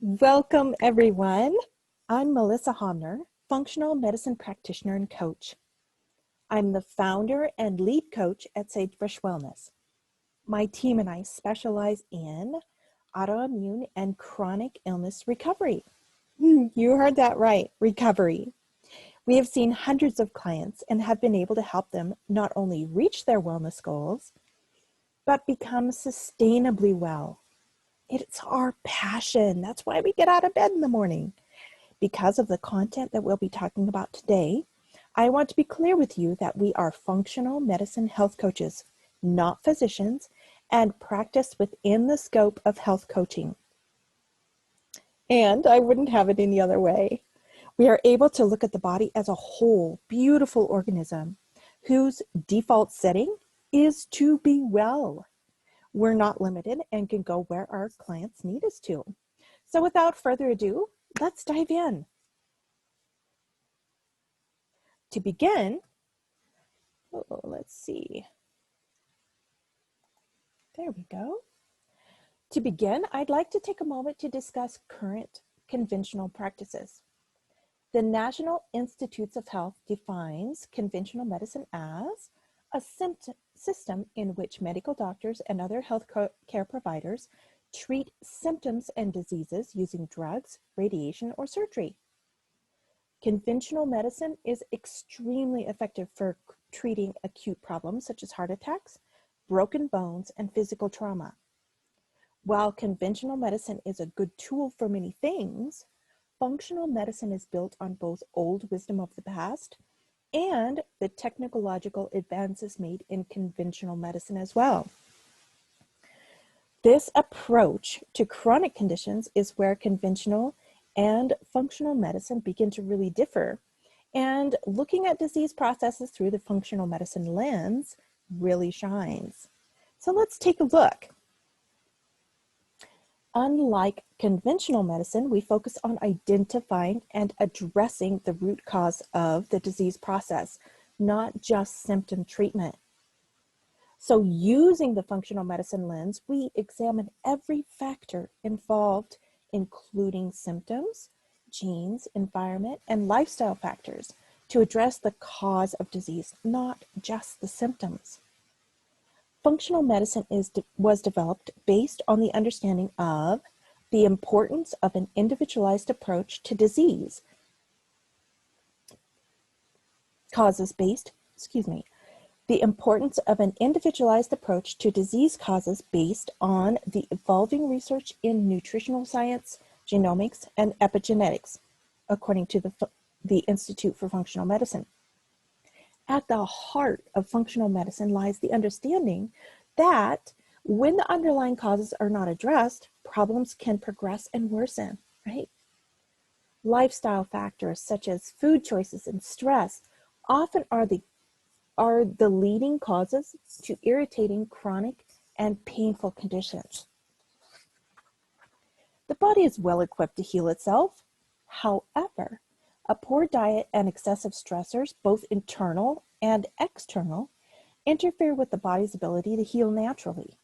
Welcome, everyone. I'm Melissa Homner, functional medicine practitioner and coach. I'm the founder and lead coach at Sagebrush Wellness. My team and I specialize in autoimmune and chronic illness recovery. You heard that right, recovery. We have seen hundreds of clients and have been able to help them not only reach their wellness goals, but become sustainably well. It's our passion. That's why we get out of bed in the morning. Because of the content that we'll be talking about today, I want to be clear with you that we are functional medicine health coaches, not physicians, and practice within the scope of health coaching. And I wouldn't have it any other way. We are able to look at the body as a whole, beautiful organism whose default setting is to be well. We're not limited and can go where our clients need us to. So without further ado, let's dive in. To begin, let's see. There we go. To begin, I'd like to take a moment to discuss current conventional practices. The National Institutes of Health defines conventional medicine as a system in which medical doctors and other health care providers treat symptoms and diseases using drugs, radiation, or surgery. Conventional medicine is extremely effective for treating acute problems such as heart attacks, broken bones, and physical trauma. While conventional medicine is a good tool for many things, functional medicine is built on both old wisdom of the past and the technological advances made in conventional medicine as well. This approach to chronic conditions is where conventional and functional medicine begin to really differ, and looking at disease processes through the functional medicine lens really shines. So let's take a look. Unlike conventional medicine, we focus on identifying and addressing the root cause of the disease process, not just symptom treatment. So using the functional medicine lens, we examine every factor involved, including symptoms, genes, environment, and lifestyle factors to address the cause of disease, not just the symptoms. Functional medicine was developed based on the understanding of the importance of an individualized approach to disease causes based on the evolving research in nutritional science, genomics, and epigenetics, according to the Institute for Functional Medicine. At the heart of functional medicine lies the understanding that when the underlying causes are not addressed, problems can progress and worsen, right? Lifestyle factors such as food choices and stress often are the leading causes to irritating chronic and painful conditions. The body is well equipped to heal itself. However, a poor diet and excessive stressors, both internal and external, interfere with the body's ability to heal naturally.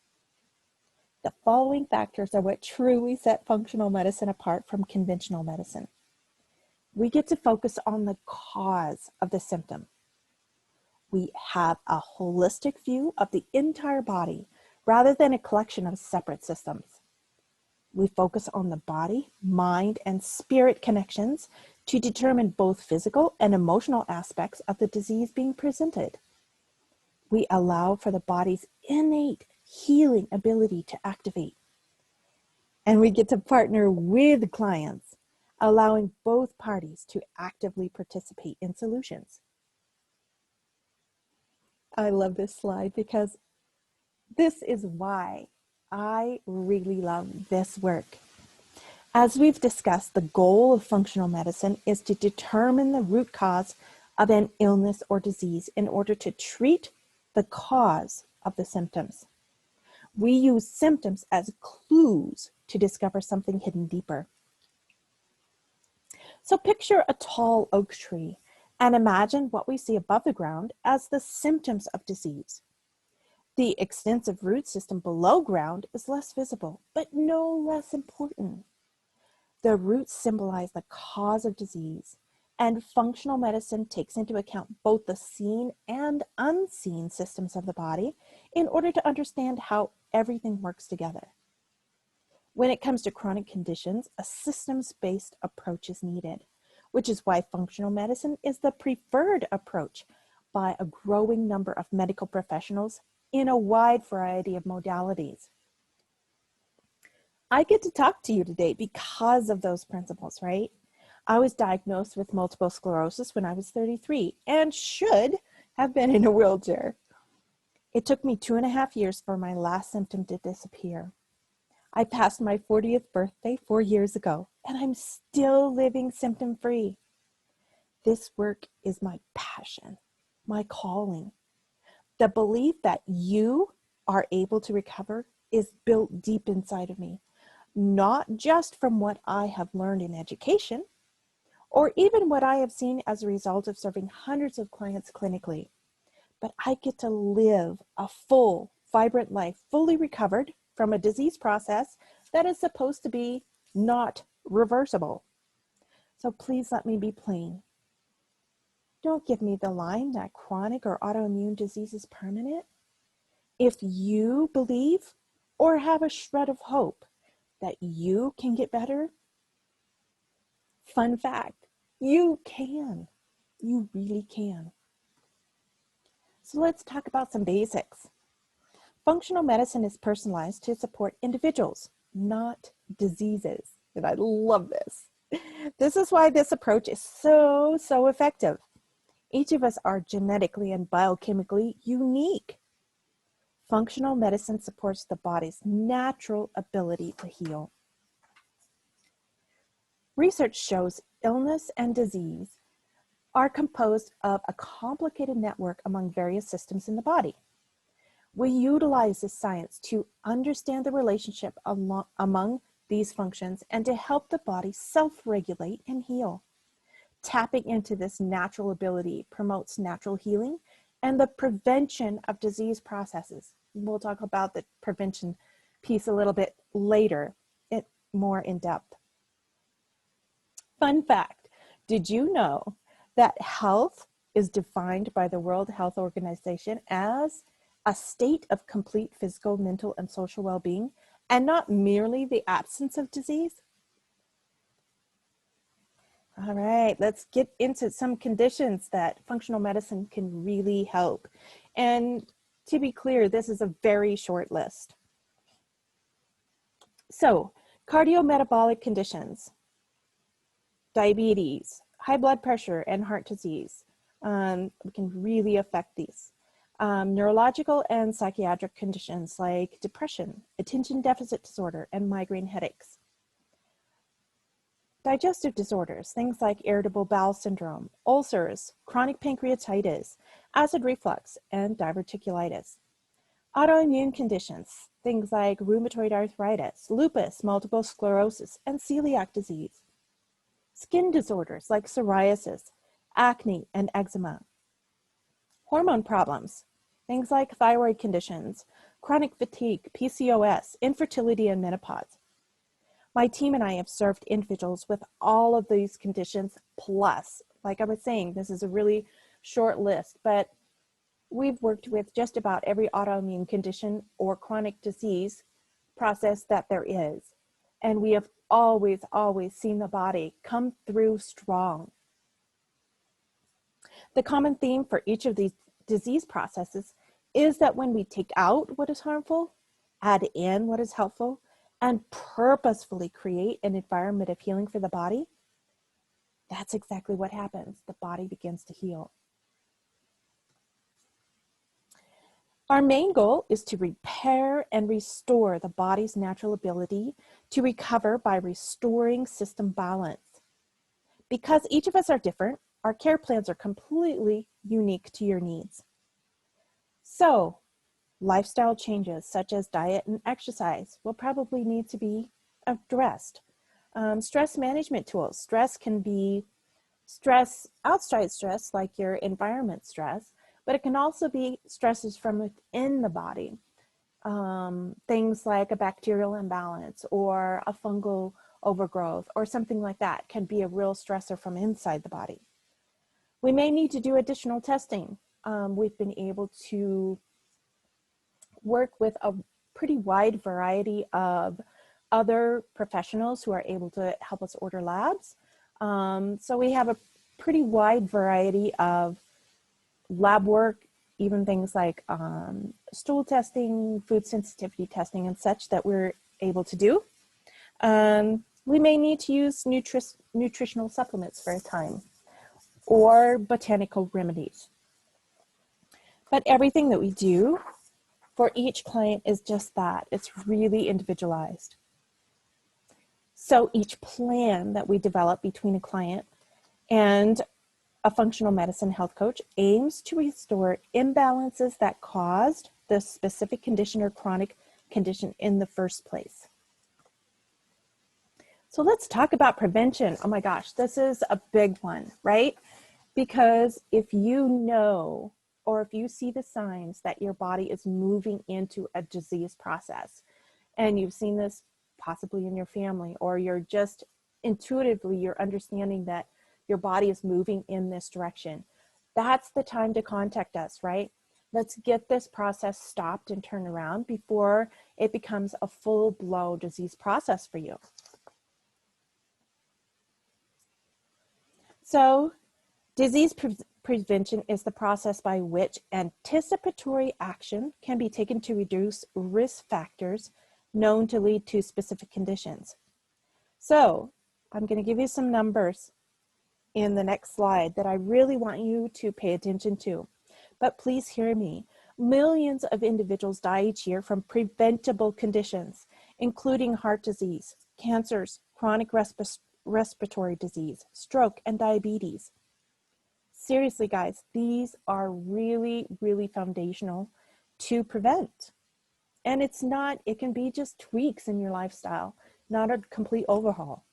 The following factors are what truly set functional medicine apart from conventional medicine. We get to focus on the cause of the symptom. We have a holistic view of the entire body rather than a collection of separate systems. We focus on the body, mind, and spirit connections to determine both physical and emotional aspects of the disease being presented. We allow for the body's innate healing ability to activate. And we get to partner with clients, allowing both parties to actively participate in solutions. I love this slide because this is why I really love this work. As we've discussed, the goal of functional medicine is to determine the root cause of an illness or disease in order to treat the cause of the symptoms. We use symptoms as clues to discover something hidden deeper. So picture a tall oak tree and imagine what we see above the ground as the symptoms of disease. The extensive root system below ground is less visible, but no less important. The roots symbolize the cause of disease, and functional medicine takes into account both the seen and unseen systems of the body in order to understand how everything works together. When it comes to chronic conditions, a systems-based approach is needed, which is why functional medicine is the preferred approach by a growing number of medical professionals in a wide variety of modalities. I get to talk to you today because of those principles, right? I was diagnosed with multiple sclerosis when I was 33 and should have been in a wheelchair. It took me 2.5 years for my last symptom to disappear. I passed my 40th birthday 4 years ago, and I'm still living symptom-free. This work is my passion, my calling. The belief that you are able to recover is built deep inside of me, not just from what I have learned in education, or even what I have seen as a result of serving hundreds of clients clinically, but I get to live a full, vibrant life, fully recovered from a disease process that is supposed to be not reversible. So please let me be plain. Don't give me the line that chronic or autoimmune disease is permanent. If you believe or have a shred of hope that you can get better, fun fact, you can. You really can. So let's talk about some basics. Functional medicine is personalized to support individuals, not diseases. And I love this. This is why this approach is so effective. Each of us are genetically and biochemically unique. Functional medicine supports the body's natural ability to heal. Research shows illness and disease are composed of a complicated network among various systems in the body. We utilize this science to understand the relationship among these functions and to help the body self-regulate and heal. Tapping into this natural ability promotes natural healing and the prevention of disease processes. We'll talk about the prevention piece a little bit later, more in depth. Fun fact, did you know that health is defined by the World Health Organization as a state of complete physical, mental, and social well-being, and not merely the absence of disease? All right, let's get into some conditions that functional medicine can really help. And to be clear, this is a very short list. So, cardiometabolic conditions, diabetes, high blood pressure, and heart disease can really affect these. Neurological and psychiatric conditions like depression, attention deficit disorder, and migraine headaches. Digestive disorders, things like irritable bowel syndrome, ulcers, chronic pancreatitis, acid reflux, and diverticulitis. Autoimmune conditions, things like rheumatoid arthritis, lupus, multiple sclerosis, and celiac disease. Skin disorders like psoriasis, acne, and eczema. Hormone problems, things like thyroid conditions, chronic fatigue, PCOS, infertility, and menopause. My team and I have served individuals with all of these conditions plus. Like I was saying, this is a really short list, but we've worked with just about every autoimmune condition or chronic disease process that there is. And we have always seen the body come through strong. The common theme for each of these disease processes is that when we take out what is harmful, add in what is helpful, and purposefully create an environment of healing for the body, that's exactly what happens. The body begins to heal. Our main goal is to repair and restore the body's natural ability to recover by restoring system balance. Because each of us are different, our care plans are completely unique to your needs. So, lifestyle changes such as diet and exercise will probably need to be addressed. Stress management tools. Stress can be outside stress like your environment stress, but it can also be stresses from within the body. Things like a bacterial imbalance or a fungal overgrowth or something like that can be a real stressor from inside the body. We may need to do additional testing. We've been able to work with a pretty wide variety of other professionals who are able to help us order labs. So we have a pretty wide variety of lab work, even things like stool testing, food sensitivity testing and such that we're able to do. We may need to use nutritional supplements for a time or botanical remedies. But everything that we do for each client is just that. It's really individualized. So each plan that we develop between a client and a functional medicine health coach aims to restore imbalances that caused the specific condition or chronic condition in the first place. So let's talk about prevention. Oh my gosh, this is a big one, right? Because if you know, or if you see the signs that your body is moving into a disease process, and you've seen this possibly in your family, or you're just intuitively, you're understanding that your body is moving in this direction, that's the time to contact us, right? Let's get this process stopped and turned around before it becomes a full-blown disease process for you. So disease prevention is the process by which anticipatory action can be taken to reduce risk factors known to lead to specific conditions. So I'm going to give you some numbers in the next slide that I really want you to pay attention to. But please hear me. Millions of individuals die each year from preventable conditions, including heart disease, cancers, chronic respiratory disease, stroke, and diabetes. Seriously, guys, these are really, really foundational to prevent. And it's not, it can be just tweaks in your lifestyle, not a complete overhaul.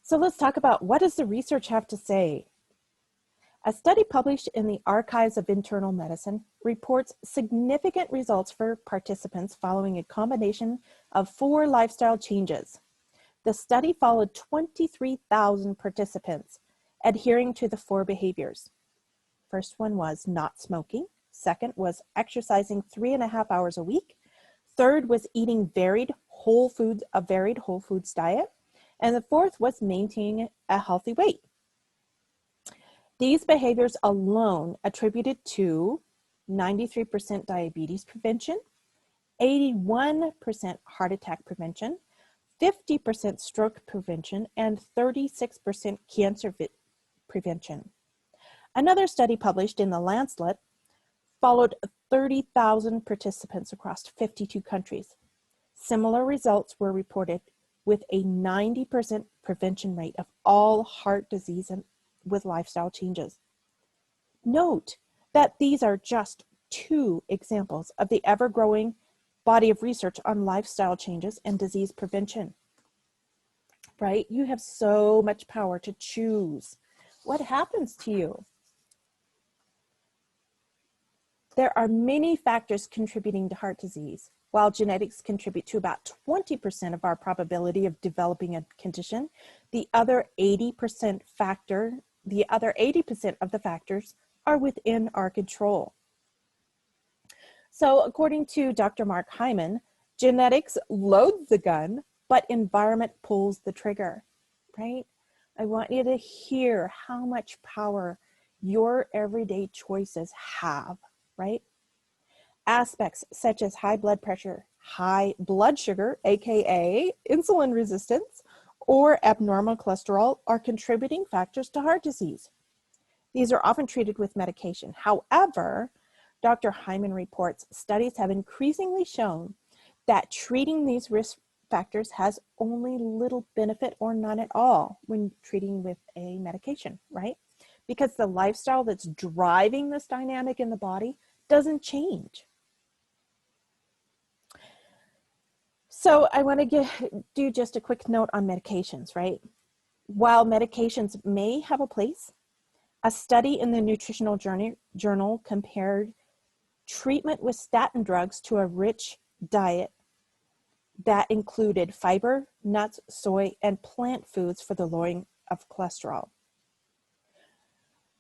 So let's talk about, what does the research have to say? A study published in the Archives of Internal Medicine reports significant results for participants following a combination of 4 lifestyle changes. The study followed 23,000 participants adhering to the 4 behaviors. First one was not smoking. Second was exercising 3.5 hours a week. Third was eating a varied whole foods diet. And the fourth was maintaining a healthy weight. These behaviors alone attributed to 93% diabetes prevention, 81% heart attack prevention, 50% stroke prevention, and 36% cancer prevention. Another study published in the Lancet followed 30,000 participants across 52 countries. Similar results were reported with a 90% prevention rate of all heart disease and with lifestyle changes. Note that these are just 2 examples of the ever-growing body of research on lifestyle changes and disease prevention. Right? You have so much power to choose what happens to you. There are many factors contributing to heart disease. While genetics contribute to about 20% of our probability of developing a condition, the other 80% of the factors are within our control. So according to Dr. Mark Hyman, genetics loads the gun, but environment pulls the trigger, right? I want you to hear how much power your everyday choices have, right? Aspects such as high blood pressure, high blood sugar, aka insulin resistance, or abnormal cholesterol are contributing factors to heart disease. These are often treated with medication. However, Dr. Hyman reports studies have increasingly shown that treating these risk factors has only little benefit or none at all when treating with a medication, right? Because the lifestyle that's driving this dynamic in the body doesn't change. So I want to do just a quick note on medications, right? While medications may have a place, a study in the Nutritional Journal compared treatment with statin drugs to a rich diet that included fiber, nuts, soy, and plant foods for the lowering of cholesterol.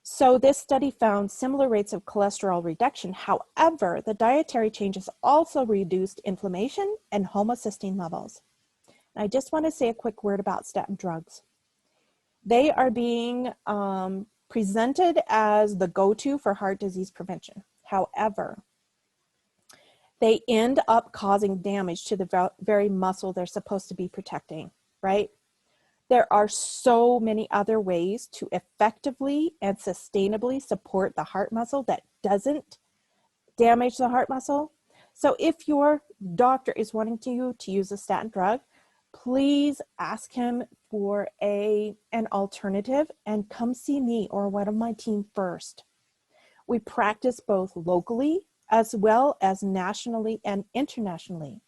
So this study found similar rates of cholesterol reduction. However, the dietary changes also reduced inflammation and homocysteine levels. And I just want to say a quick word about statin drugs. They are being presented as the go-to for heart disease prevention. However, they end up causing damage to the very muscle they're supposed to be protecting, right? There are so many other ways to effectively and sustainably support the heart muscle that doesn't damage the heart muscle. So if your doctor is wanting you to use a statin drug, please ask him for an alternative and come see me or one of my team first. We practice both locally as well as nationally and internationally.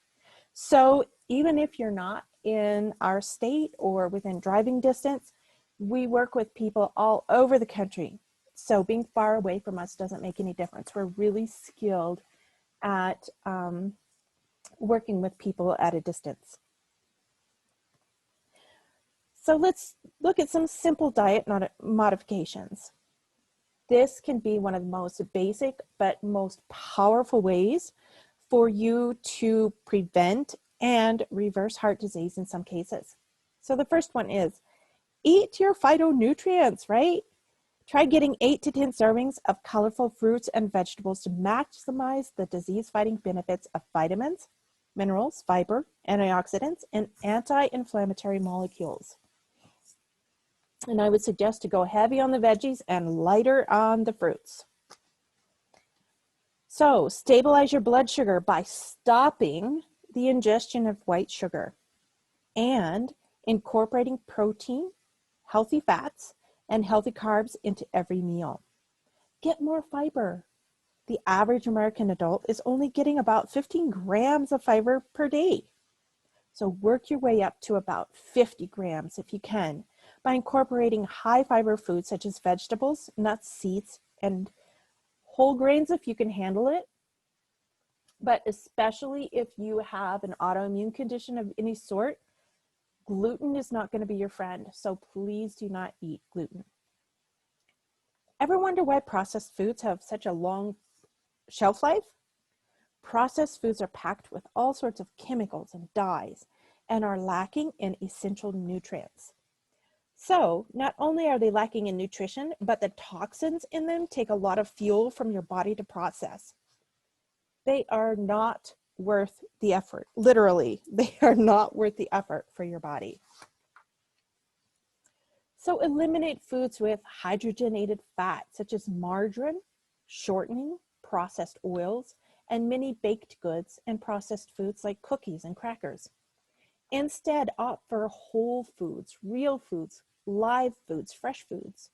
So even if you're not in our state or within driving distance, we work with people all over the country. So being far away from us doesn't make any difference. We're really skilled at working with people at a distance. So let's look at some simple diet modifications. This can be one of the most basic but most powerful ways for you to prevent and reverse heart disease in some cases. So the first one is eat your phytonutrients, right? Try getting 8 to 10 servings of colorful fruits and vegetables to maximize the disease-fighting benefits of vitamins, minerals, fiber, antioxidants, and anti-inflammatory molecules. And I would suggest to go heavy on the veggies and lighter on the fruits. So stabilize your blood sugar by stopping the ingestion of white sugar and incorporating protein, healthy fats, and healthy carbs into every meal. Get more fiber. The average American adult is only getting about 15 grams of fiber per day. So work your way up to about 50 grams if you can by incorporating high fiber foods such as vegetables, nuts, seeds, and whole grains if you can handle it. But especially if you have an autoimmune condition of any sort, gluten is not going to be your friend. So please do not eat gluten. Ever wonder why processed foods have such a long shelf life? Processed foods are packed with all sorts of chemicals and dyes and are lacking in essential nutrients. So not only are they lacking in nutrition, but the toxins in them take a lot of fuel from your body to process. They are not worth the effort. Literally, they are not worth the effort for your body. So eliminate foods with hydrogenated fat, such as margarine, shortening, processed oils, and many baked goods and processed foods like cookies and crackers. Instead, opt for whole foods, real foods, live foods, fresh foods.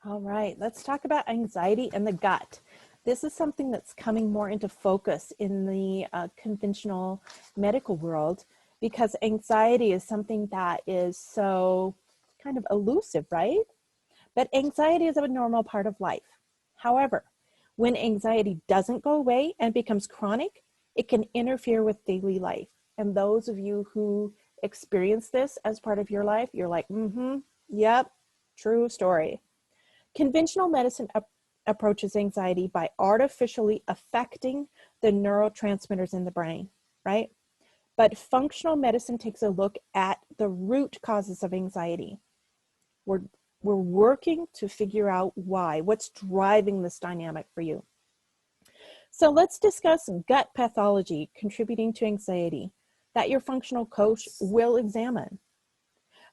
All right, let's talk about anxiety and the gut. This is something that's coming more into focus in the conventional medical world because anxiety is something that is so kind of elusive, right? But anxiety is a normal part of life. However, when anxiety doesn't go away and becomes chronic, it can interfere with daily life. And those of you who experience this as part of your life, you're like, yep, true story. Conventional medicine approaches anxiety by artificially affecting the neurotransmitters in the brain, right? But functional medicine takes a look at the root causes of anxiety. We're working to figure out why, what's driving this dynamic for you. So let's discuss gut pathology contributing to anxiety that your functional coach will examine.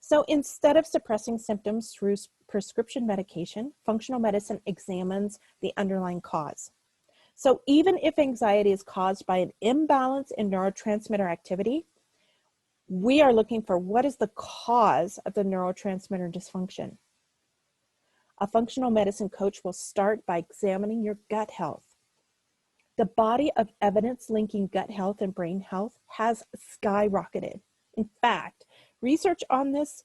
So instead of suppressing symptoms through prescription medication, functional medicine examines the underlying cause. So even if anxiety is caused by an imbalance in neurotransmitter activity, we are looking for what is the cause of the neurotransmitter dysfunction. A functional medicine coach will start by examining your gut health. The body of evidence linking gut health and brain health has skyrocketed. In fact, research on this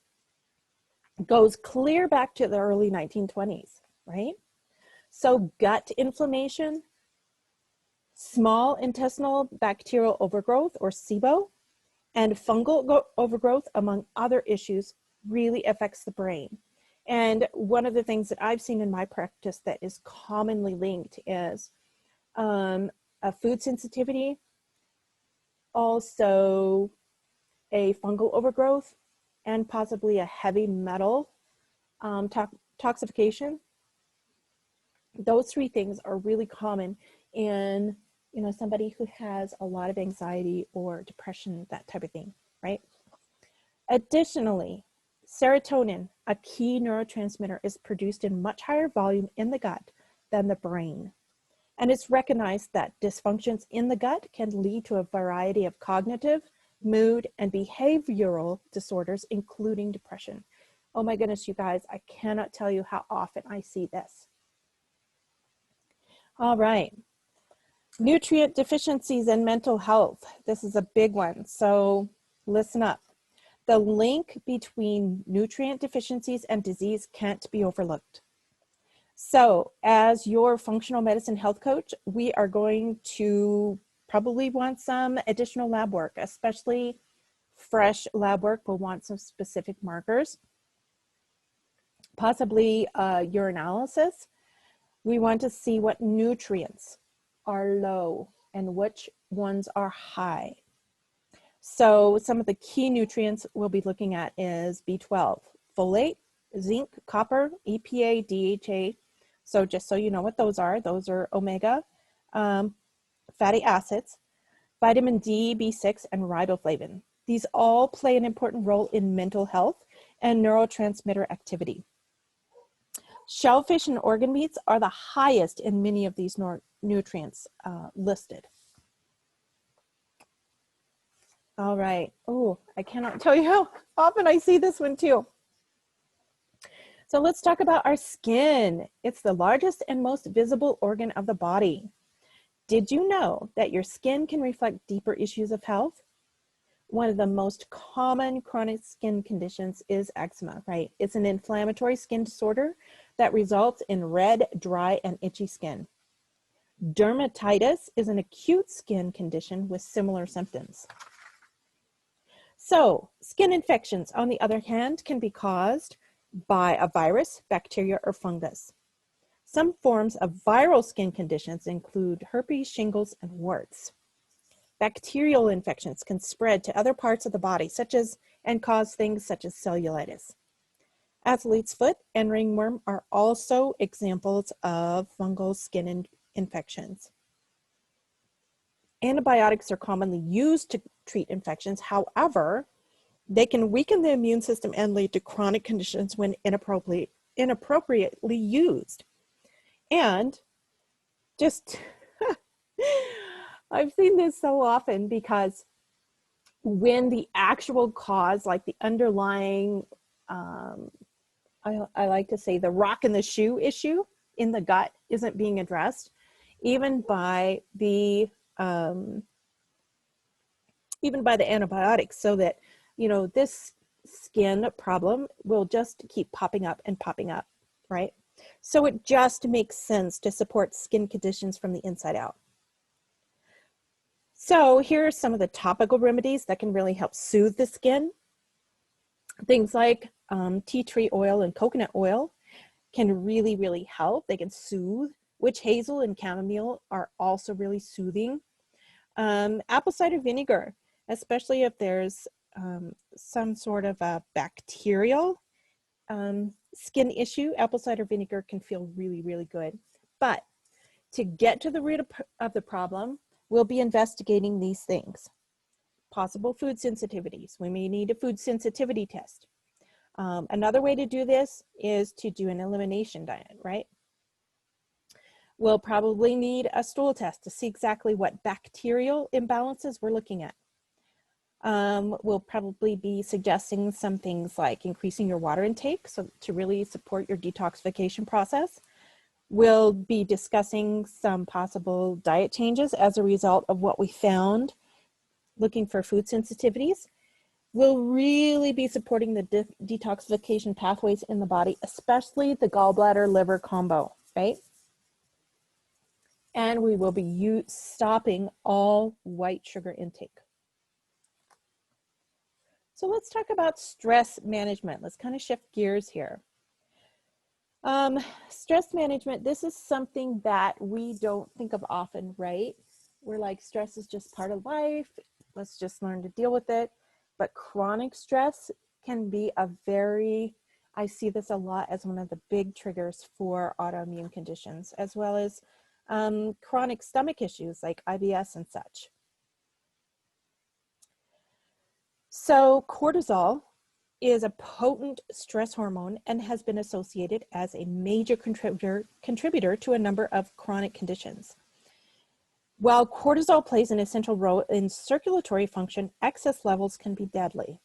goes clear back to the early 1920s, right? So gut inflammation, Small intestinal bacterial overgrowth, or SIBO, and fungal overgrowth, among other issues, really affects the brain. And one of the things that I've seen in my practice that is commonly linked is a food sensitivity, also a fungal overgrowth, and possibly a heavy metal toxification. Those three things are really common in, you know, somebody who has a lot of anxiety or depression, that type of thing, right? Additionally, serotonin, a key neurotransmitter, is produced in much higher volume in the gut than the brain. And it's recognized that dysfunctions in the gut can lead to a variety of cognitive, mood, and behavioral disorders, including depression. Oh my goodness, you guys, I cannot tell you how often I see this. All right. Nutrient deficiencies and mental health. This is a big one, so listen up. The link between nutrient deficiencies and disease can't be overlooked. So as your functional medicine health coach, we are going to probably want some additional lab work, especially fresh lab work. We'll want some specific markers, possibly urinalysis. We want to see what nutrients are low and which ones are high. So some of the key nutrients we'll be looking at is B12, folate, zinc, copper, EPA, DHA. So just so you know what those are omega fatty acids, vitamin D, B6, and riboflavin. These all play an important role in mental health and neurotransmitter activity. Shellfish and organ meats are the highest in many of these nutrients listed. All right. Oh, I cannot tell you how often I see this one too. So let's talk about our skin. It's the largest and most visible organ of the body. Did you know that your skin can reflect deeper issues of health? One of the most common chronic skin conditions is eczema, right? It's an inflammatory skin disorder that results in red, dry, and itchy skin. Dermatitis is an acute skin condition with similar symptoms. So, skin infections, on the other hand, can be caused by a virus, bacteria, or fungus. Some forms of viral skin conditions include herpes, shingles, and warts. Bacterial infections can spread to other parts of the body, and cause things such as cellulitis. Athlete's foot and ringworm are also examples of fungal skin infections. Antibiotics are commonly used to treat infections. However, they can weaken the immune system and lead to chronic conditions when inappropriately used. And just, I've seen this so often, because when the actual cause, like the underlying, I like to say the rock in the shoe issue in the gut, isn't being addressed, even by the antibiotics, so that, you know, this skin problem will just keep popping up and popping up, right? So it just makes sense to support skin conditions from the inside out. So here are some of the topical remedies that can really help soothe the skin. Things like tea tree oil and coconut oil can really, really help. They can soothe. Witch hazel and chamomile are also really soothing. Apple cider vinegar, especially if there's some sort of a bacterial skin issue, apple cider vinegar can feel really, really good. But to get to the root of the problem, we'll be investigating these things. Possible food sensitivities. We may need a food sensitivity test. Another way to do this is to do an elimination diet, right? We'll probably need a stool test to see exactly what bacterial imbalances we're looking at. We'll probably be suggesting some things like increasing your water intake, so to really support your detoxification process. We'll be discussing some possible diet changes as a result of what we found looking for food sensitivities. We'll really be supporting the detoxification pathways in the body, especially the gallbladder liver combo, right? And we will be stopping all white sugar intake. So let's talk about stress management. Let's kind of shift gears here. Stress management, this is something that we don't think of often, right? We're like, stress is just part of life. Let's just learn to deal with it. But chronic stress can be I see this a lot as one of the big triggers for autoimmune conditions, as well as chronic stomach issues like IBS and such. So cortisol is a potent stress hormone and has been associated as a major contributor to a number of chronic conditions. While cortisol plays an essential role in circulatory function, excess levels can be deadly.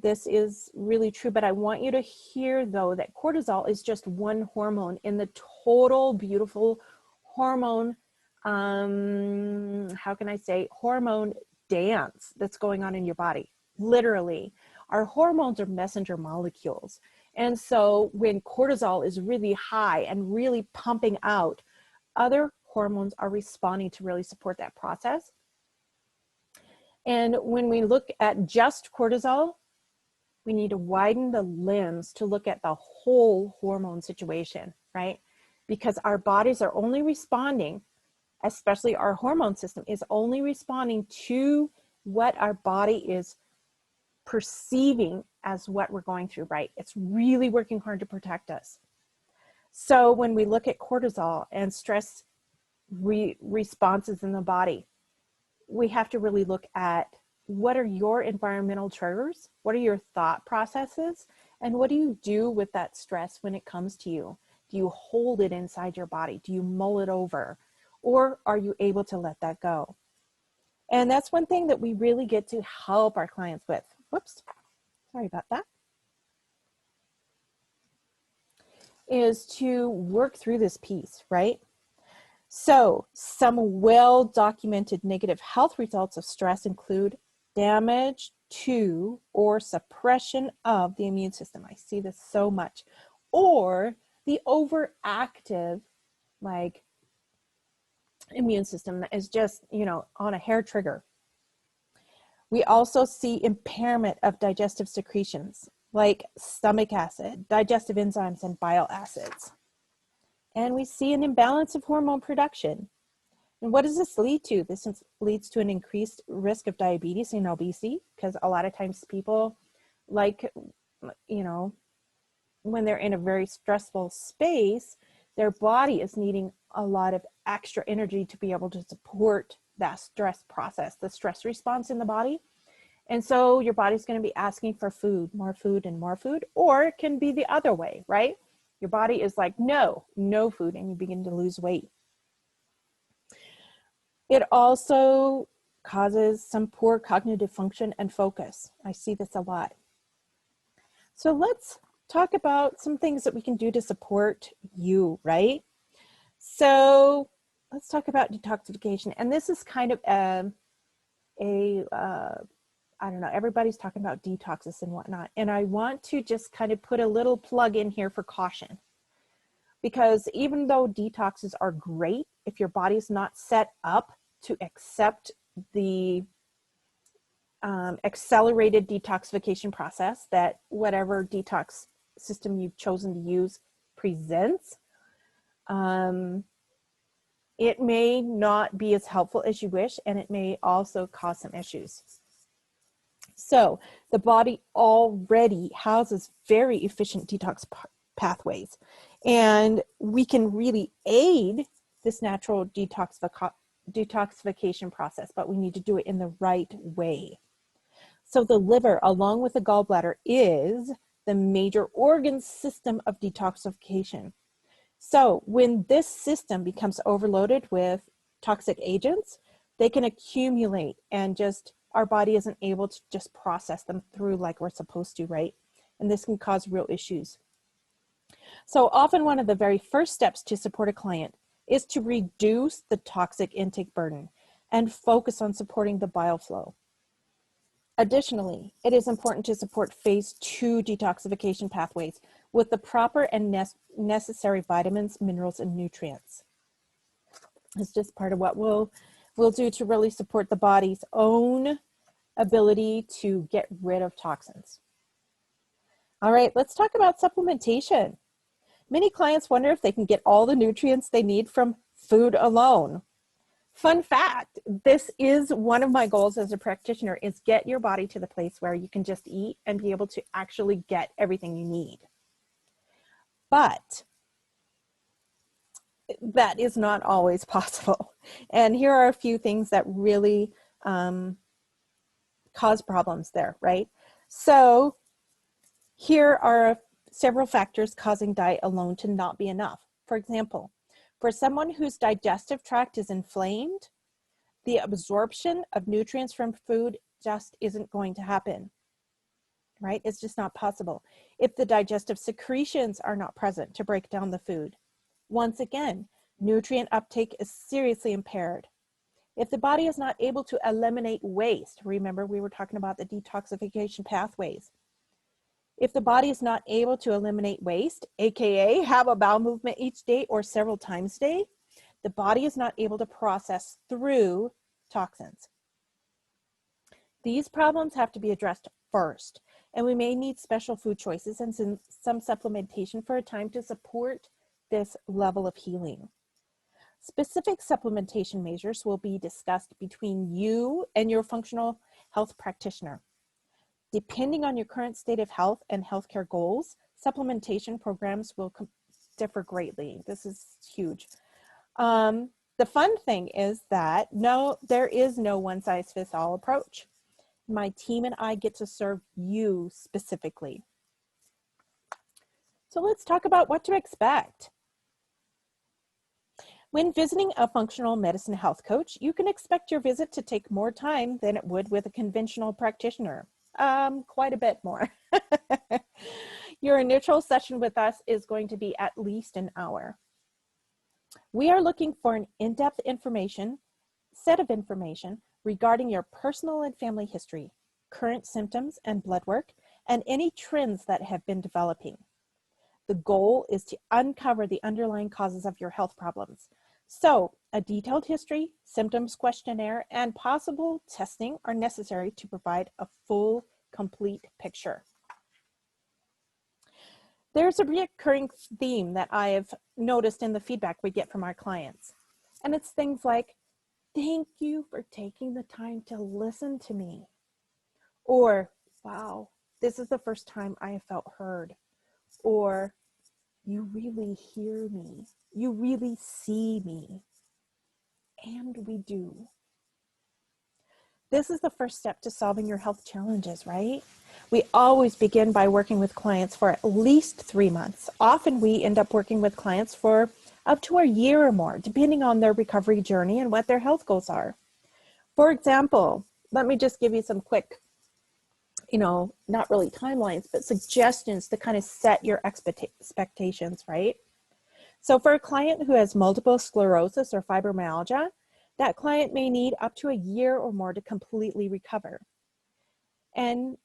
This is really true, but I want you to hear, though, that cortisol is just one hormone in the total beautiful hormone, how can I say, hormone dance that's going on in your body. Literally, our hormones are messenger molecules. And so when cortisol is really high and really pumping out, other hormones are responding to really support that process. And when we look at just cortisol, we need to widen the lens to look at the whole hormone situation, right? Because our bodies are only responding, especially our hormone system is only responding to what our body is perceiving as what we're going through, right? It's really working hard to protect us. So when we look at cortisol and stress responses in the body, we have to really look at what are your environmental triggers, what are your thought processes, and what do you do with that stress when it comes to you? Do you hold it inside your body? Do you mull it over? Or are you able to let that go? And that's one thing that we really get to help our clients with. Whoops, sorry about that. Is to work through this piece, right? So some well-documented negative health results of stress include damage to or suppression of the immune system. I see this so much. Or the overactive, like, immune system that is just, you know, on a hair trigger. We also see impairment of digestive secretions like stomach acid, digestive enzymes, and bile acids. And we see an imbalance of hormone production. And what does this lead to? This leads to an increased risk of diabetes and obesity, because a lot of times people, like, you know, when they're in a very stressful space, their body is needing a lot of extra energy to be able to support that stress process, the stress response in the body. And so your body's going to be asking for food, and more food, or it can be the other way, right? Your body is like, no food, and you begin to lose weight. It also causes some poor cognitive function and focus. I see this a lot. So let's talk about some things that we can do to support you, right? So let's talk about detoxification. And this is kind of I don't know, everybody's talking about detoxes and whatnot. And I want to just kind of put a little plug in here for caution. Because even though detoxes are great, if your body's not set up to accept the accelerated detoxification process that whatever detox system you've chosen to use presents, it may not be as helpful as you wish, and it may also cause some issues. So the body already houses very efficient detox pathways, and we can really aid this natural detoxification process, but we need to do it in the right way. So the liver, along with the gallbladder, is the major organ system of detoxification. So when this system becomes overloaded with toxic agents, they can accumulate, and just our body isn't able to just process them through like we're supposed to, right? And this can cause real issues. So often one of the very first steps to support a client is to reduce the toxic intake burden and focus on supporting the bile flow. Additionally, it is important to support phase 2 detoxification pathways with the proper and necessary vitamins, minerals, and nutrients. It's just part of what we'll do to really support the body's own ability to get rid of toxins. All right, let's talk about supplementation. Many clients wonder if they can get all the nutrients they need from food alone. Fun fact, this is one of my goals as a practitioner, is get your body to the place where you can just eat and be able to actually get everything you need. But that is not always possible. And here are a few things that really cause problems there, right? So here are several factors causing diet alone to not be enough. For example, for someone whose digestive tract is inflamed, the absorption of nutrients from food just isn't going to happen, right? It's just not possible. If the digestive secretions are not present to break down the food, once again, nutrient uptake is seriously impaired. If the body is not able to eliminate waste, remember we were talking about the detoxification pathways. If the body is not able to eliminate waste, AKA have a bowel movement each day or several times a day, the body is not able to process through toxins. These problems have to be addressed first, and we may need special food choices and some supplementation for a time to support this level of healing. Specific supplementation measures will be discussed between you and your functional health practitioner. Depending on your current state of health and healthcare goals, supplementation programs will differ greatly. This is huge. The fun thing is that there is no one-size-fits-all approach. My team and I get to serve you specifically. So let's talk about what to expect. When visiting a functional medicine health coach, you can expect your visit to take more time than it would with a conventional practitioner. Quite a bit more. Your initial session with us is going to be at least an hour. We are looking for an in-depth set of information regarding your personal and family history, current symptoms and blood work, and any trends that have been developing. The goal is to uncover the underlying causes of your health problems. So, a detailed history, symptoms questionnaire, and possible testing are necessary to provide a full, complete picture. There's a recurring theme that I have noticed in the feedback we get from our clients. And it's things like, thank you for taking the time to listen to me. Or, wow, this is the first time I have felt heard. Or, you really hear me. You really see me. And we do. This is the first step to solving your health challenges, right? We always begin by working with clients for at least 3 months. Often we end up working with clients for up to a year or more, depending on their recovery journey and what their health goals are. For example, let me just give you some quick, not really timelines, but suggestions to kind of set your expectations, right? So for a client who has multiple sclerosis or fibromyalgia, that client may need up to a year or more to completely recover. And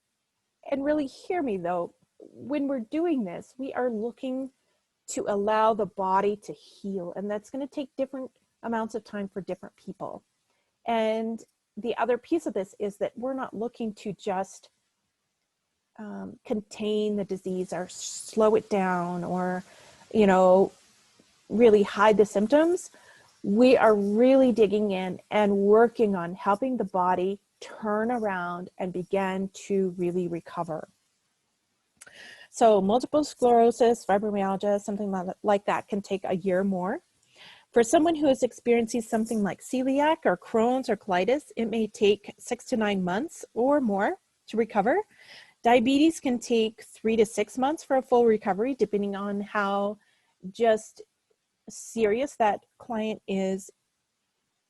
really hear me though, when we're doing this, we are looking to allow the body to heal, and that's going to take different amounts of time for different people. And the other piece of this is that we're not looking to just contain the disease or slow it down or, really hide the symptoms. We are really digging in and working on helping the body turn around and begin to really recover. So multiple sclerosis, fibromyalgia, something like that can take a year or more. For someone who is experiencing something like celiac or Crohn's or colitis, it may take 6 to 9 months or more to recover. Diabetes can take 3 to 6 months for a full recovery, depending on how just serious that client is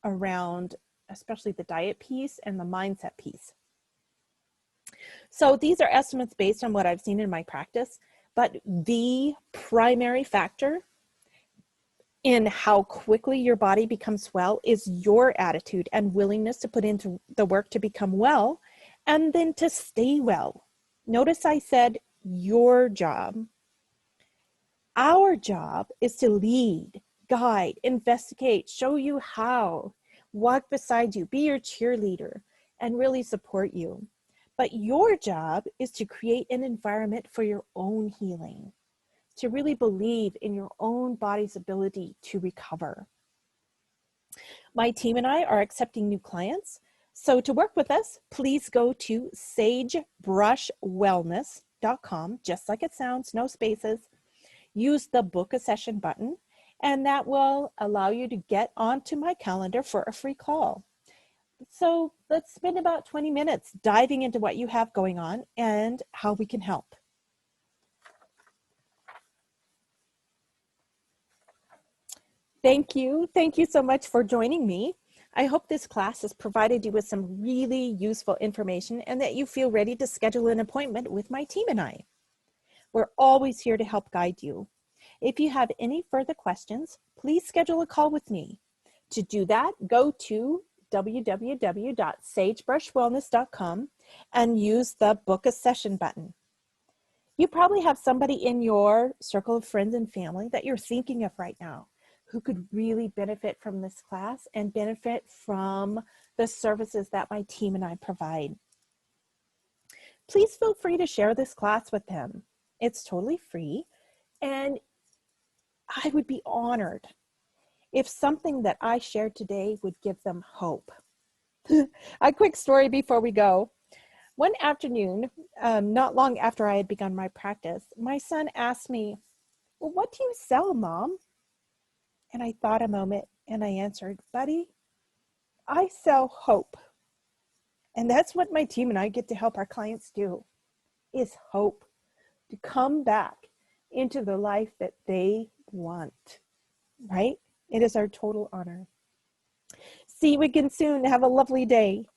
around, especially the diet piece and the mindset piece. So these are estimates based on what I've seen in my practice, but the primary factor in how quickly your body becomes well is your attitude and willingness to put into the work to become well and then to stay well. Notice I said your job. Our job is to lead, guide, investigate, show you how, walk beside you, be your cheerleader, and really support you. But your job is to create an environment for your own healing, to really believe in your own body's ability to recover. My team and I are accepting new clients. So to work with us, please go to sagebrushwellness.com, just like it sounds, no spaces. Use the book a session button, and that will allow you to get onto my calendar for a free call. So let's spend about 20 minutes diving into what you have going on and how we can help. Thank you. Thank you so much for joining me. I hope this class has provided you with some really useful information and that you feel ready to schedule an appointment with my team and I. We're always here to help guide you. If you have any further questions, please schedule a call with me. To do that, go to www.sagebrushwellness.com and use the book a session button. You probably have somebody in your circle of friends and family that you're thinking of right now who could really benefit from this class and benefit from the services that my team and I provide. Please feel free to share this class with them. It's totally free, and I would be honored if something that I shared today would give them hope. A quick story before we go. One afternoon, not long after I had begun my practice, my son asked me, "Well, what do you sell, Mom?" And I thought a moment and I answered, "Buddy, I sell hope." And that's what my team and I get to help our clients do, is hope, to come back into the life that they want, right? It is our total honor. See you again soon. Have a lovely day.